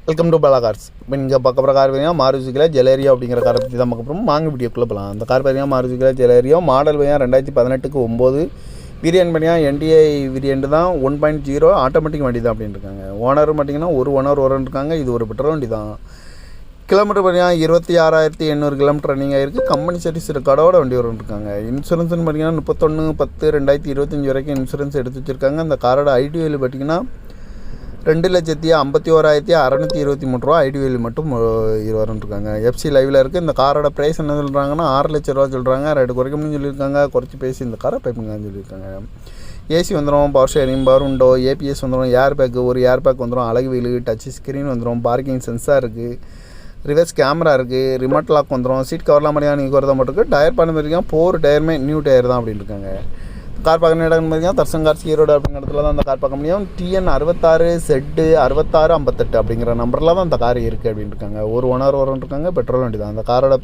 Welcome to Bala cars. இப்போ இங்கே பார்க்க போகிற கார் பார்த்தீங்கன்னா மாருதியில் ஜெலேரியோ அப்படிங்கிற காரை பற்றி தான் பார்க்க போகிறோம். வாங்க வீடியோக்குள்ளே போகலாம். அந்த கார் பார்த்தீங்கன்னா மாருதியில் ஜெலேரியோ மாடல் பார்த்தீங்கன்னா 2018க்கு 9 வேரியன்ட் பார்த்தீங்கன்னா என்டிஐ வேரியன்ட் தான். 1.0 ஆட்டோமேட்டிக் வண்டி தான் அப்படின்னு இருக்காங்க. ஓனர் பார்த்தீங்கன்னா ஒரு ஓனர் இருக்காங்க. இது ஒரு பெட்ரோல் வண்டி தான். கிலோமீட்டர் பார்த்தீங்கன்னா 26,800 கிலோமீட்டர் ரன்னிங் ஆகிருக்கு. கம்பெனி சர்வீஸ் ரெக்கார்டோட வண்டி இருக்காங்க. இன்சூரன்ஸ்னு பார்த்தீங்கன்னா 31/10/2025 வரைக்கும் இன்சூரன்ஸ் எடுத்து வச்சுருக்காங்க. அந்த காரோட ஐடி வேல்யூ பார்த்தீங்கன்னா 2,51,623 ரூபா ஐடி வேல்யூ மட்டும் இருக்காங்க. எஃப்சி லைவில் இருக்குது. இந்த காரோட ப்ரைஸ் என்ன சொல்கிறாங்கன்னா 6 லட்ச ரூபா சொல்கிறாங்க. ரேட்டு குறைக்கணும்னு சொல்லியிருக்காங்க. குறைச்சி பேசி இந்த காரை பைப்புங்கன்னு சொல்லியிருக்காங்க. ஏசி வந்துடும், power sharing, power window, ABS வந்துடும், ஏர் பேக்கு ஒரு ஏர் பேக் வந்துடும், அழகு வீலு, டச் ஸ்க்ரீன் வந்துடும், பார்க்கிங் சென்சார் இருக்குது, ரிவர்ஸ் கேமரா இருக்குது, ரிமோட் லாக் வந்துடும், சீட் கவர்லாம் மாதிரியான நீங்கள் வரதான் மட்டும் இருக்குது. டயர் பண்ண மாதிரியா 4 டயருமே நியூ டயர் தான் அப்படின்னு இருக்காங்க. கார் பார்க்க இடம் பார்த்தீங்கன்னா தர்சன் கார்ஸ் ஈரோடு அப்படிங்கிற இடத்துல தான் அந்த கார் பார்க்க முடியும். TN 66 Z 6658 அப்படிங்கிற நம்பரில் தான் அந்த கார் இருக்குது அப்படின்னு இருக்காங்க. ஒரு ஓனர் இருக்காங்க. பெட்ரோல் வண்டி தான் அந்த காரோட